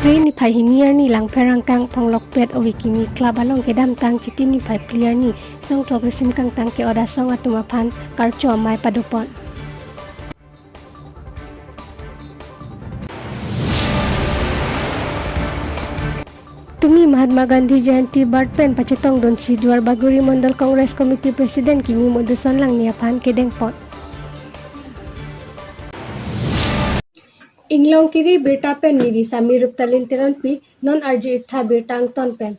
Pre ni pai hiniar ni lang perangkang ponglok pet o wikimi klub along kedam tang citi ni pai player ni song progresim kang tang ke oda song atumapan karcho mai padopon. Tumi Mahatma Gandhi Jayanti Barpen Pacetong Don Si Duar Baguri Mondal Kongres Komiti Presiden Kimi Mudusan Lang Niapan Kedeng Pot. Inglong kiri berta pen miri sami rup talintiran pi non arju itha bertang ton pen.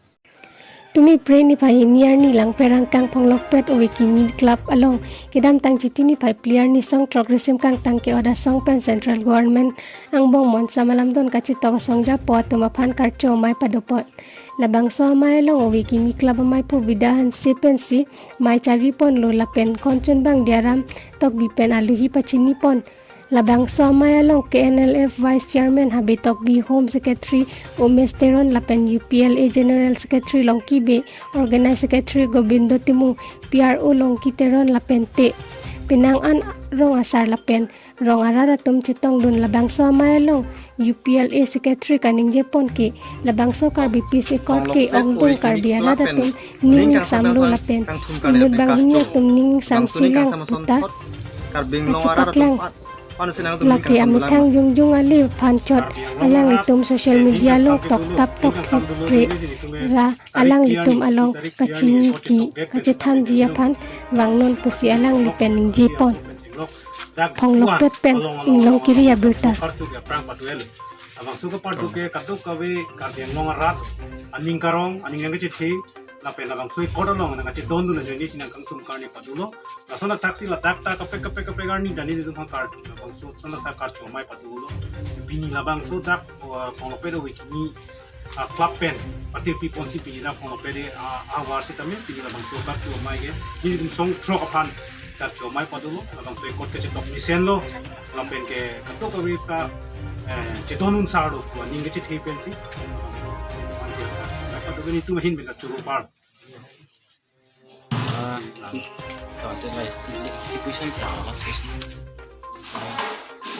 Tumi pre ni pai niar ni lang perangkang ponglok pet o wikimi club along kedam tang citi ni pai player ni song progresim kang tang ke oda song pen central government ang bong mon samalam don kacitok song japo tumapan karcho mai padopot. Labang so mai long o wikimi club mai pu bidahan si pen si mai cari pon lo lapen konchun bang diaram tok bipen aluhi pacini pon. Labang so mai long KNLF Vice Chairman Habitok B Home Secretary Umes Teron lapen UPLA General Secretary Longki B Organize Secretary Gobindo Timung PRO Longki Teron lapen T Pinangan rong asar lapen rong arara tum cetong dun labang so mai long UPLA Secretary kaning Jepon ke labang so kar BPC Court ke ongdong kar biara tum ning samlo lapen inut bang hinya tum ning sam silang puta kacipak lang laki amitang jungjung ali pancot alang litum social media long tok tap tok pre ra alang litum along kacing ki kacetan jiapan wangnon pusi alang lipen jipon ponglok pet pen inglong kiri ya berta abang suka pardu ke katuk kawe kardian nongarat aning karong aning yang kecil lapen labang sui kodolong na kacit dondu na jenis sinang kangtum karni padulo na sona taksi la takta kape garni dani di rumah kar labang su sona tak kar chomai padulo bini labang su tak ponglopede wikini club pen patir pi ponsi pi na ponglopede awar si tamen pi labang su kar chomai ge ni dum song tro kapan kar chomai padulo labang sui kot ke tok misen lo lapen ke katuk kawe ka cetonun sardo ning ke cit pensi ini tu mahin benda cukup par. Content lah execution sama mas.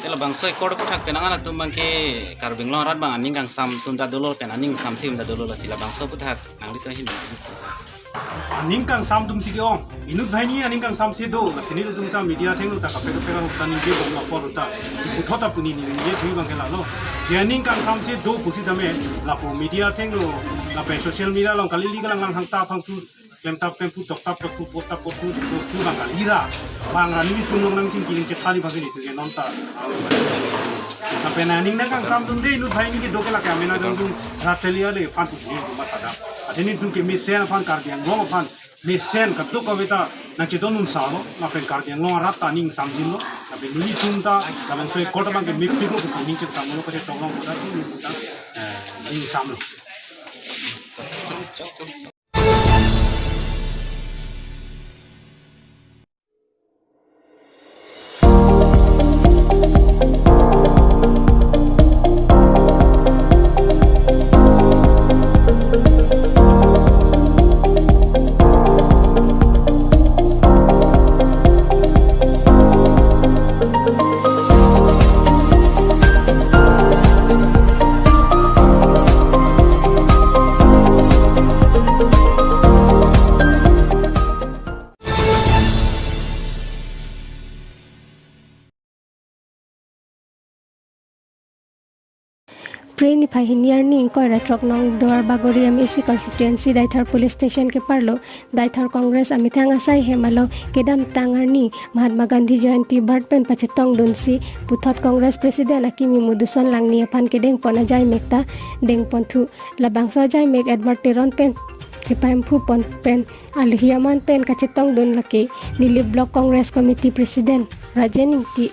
Kalau bangsa ekor pun hak penangan atau bangke karbing lorat bang aning kang sam tunda dulu pen aning sam sim dah dulu lah sila bangsa pun hak nang itu hin. Aning kang sam tum sih ong. Inut bahai ni aning kang sam sih do. Sini tu tum sam media tengok tak kape hutan ni dia bang lapor hutan. Ikut hota pun ini dia tu bang kelalo. Janing kang sam sih do pusi dame lapor media tengok. Lapen social media long kali liga lang hang tap hang tu lem tap pem tok tap tok pot tap pot tu bang kali ira bang rani tu nong nang sing kining cekali bagi ni tu je nonta lapen aning nang kang sam tum de inut bahai ni ke dokela kamera dong tum ratelia le pan tu sini rumah tada adeni tum ke mesen pan kardian long pan mesen katuk kaweta nang ceton nun salo lapen kardian long rata ning samjin lo lapen ni tunta lapen soe kota bang ke mipik lo ke ning cek samlo ke tolong puta tu puta ning samlo. Pre ni pai hiniar ni ingkoi ratrok nong Duar Bagori MEC constituency Daithar police station ke parlo Daithar Congress amithang asai hemalo kedam tangar ni Mahatma Gandhi Jayanti Barpen Pacetong Donsi Puthot Congress President Akimi Muduson Lang Niapan kedeng pon ajai mekta deng pon thu labang so ajai mek Edward Teron pen Kipayam pu pon pen alhiaman pen kacetong don laki nili Block Congress Committee President Rajening ti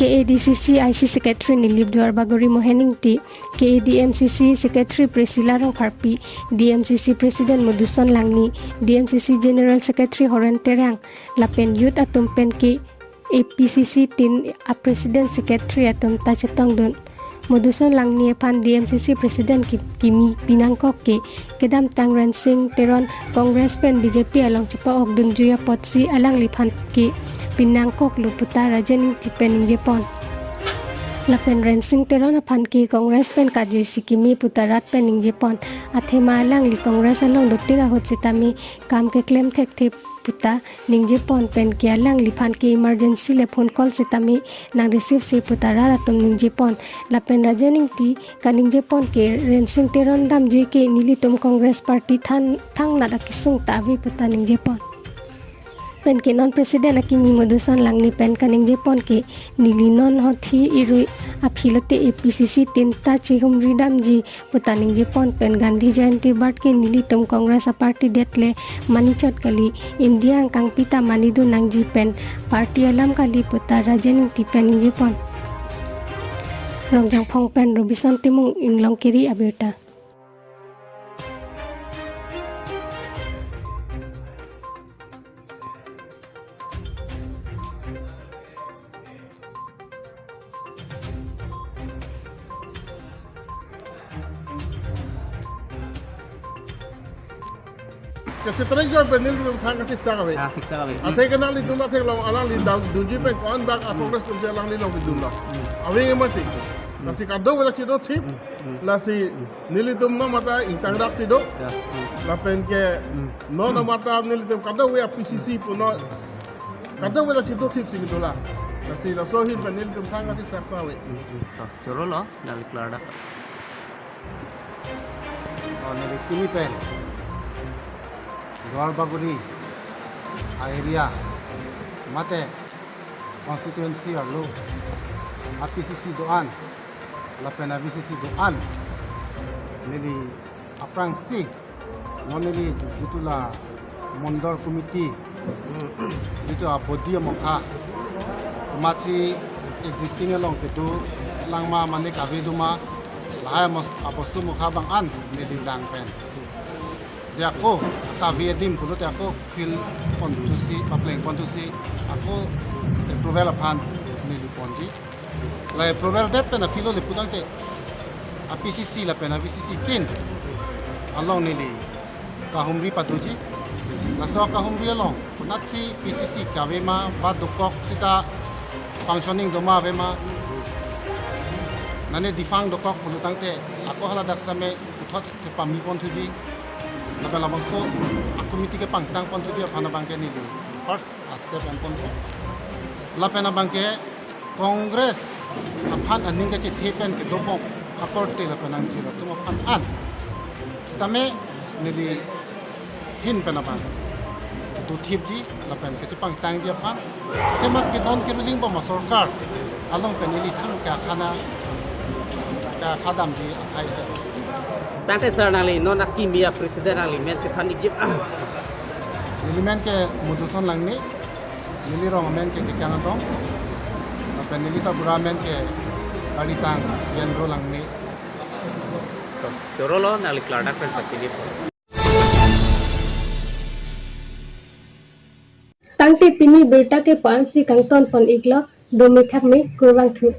KADCC IC Secretary Nilib Duar Bagori Mohening T KADMCC Secretary Priscilla Rongkarpi DMCC President Muduson Langni DMCC General Secretary Horen Terang Lapen Youth atum pen ke APCC Tin a President Secretary atum Tachetong Don Muduson Langni pan DMCC President Kimi Pinangkok ke kedam Tangran Singh Teron Congress pen BJP along cepa ok dun juya potsi alang lipan ke Pinangkok Luputa Rajan Tipen Jepon lapen rensing teron aphan ki Congress pen kajir sikimi putarat pen ningjepon athema lang li Congress along dotiga hotsitami kam ke claim thek the puta ningjepon pen kia lang li phan ki emergency le phone call sitami nang receive se putara atum ningjepon lapen rajening ti kaningjepon ke rensing teron dam ji ke nilitum Congress party thang na dakisung tawi puta ningjepon pen ke non president akimi moduson langni pen kaning jepon ke nilinon hothi irui aphilote APCC tinta chihum ridam ji putaning jepon pen Gandhi Jayanti bat ke nilitum Congress party detle manichot kali India kang pita manidu nangji pen party alam kali puta rajening ti pen jepon rongjang phong pen Robinson timung inglong kiri abeta Kasi treasure penil tu thang kasi sakaway. Siksa kami. Atay ka nang lidum na thek long alang lidam dunji pen kon bak a progress tu lang lidam lidum na. Awi ngamati. Kasi kado wala chido tip. La si nilidum na mata intang dak sido. La pen ke no na mata nilidum kado we PCC puno. Kado wala chido tip sing dola. Kasi la sohin penil tu thang kasi sakaway. Choro lo dari Kelada. Dari Kini Pen, Baguri, area, Mate, constituency lalu, APCC doan, Lapena BCC doan, nili aprang si, nonili itulah Mondor Committee, itu body mokha, masih existing along itu, langma manik aviduma. Lahai apostu mukha bangan nili lang pen. Dia aku saviadim kulo dia aku feel kondusi, papleng kondusi. Aku approval aphan nili pondi. Lai approval det pen filo le pudang te. APCC la pen APCC tin. Along nili kahumri patuji. Laso kahumri along. Punat si PCC kavema bad dukok kita functioning doma vema. Nane difang dokok bulutang te aku hala dak same uthot te pami pon thuji nabela bangso aku miti ke pangtang pon thuji phana bangke ni di first step and pon la pena bangke Congress aphan aning ke thepen ke dobok akor te la penang chira tumo phan an tame ni di hin pena bang tu thipji la pen ke pangtang dia phan temak ke don ke ruling ba ma sarkar along penili tham ka khana khadam di ai Tante sernali non akimia presiden ali men sekhan ijib. Nilimen ke muduson langni nili romen ke kikang dong apa nili saburamen ke alitang jenro langni Choro lo dari Kelada pen pachili. tangte pini berta ke pansi kangton pon iglo domi thak me kurang thu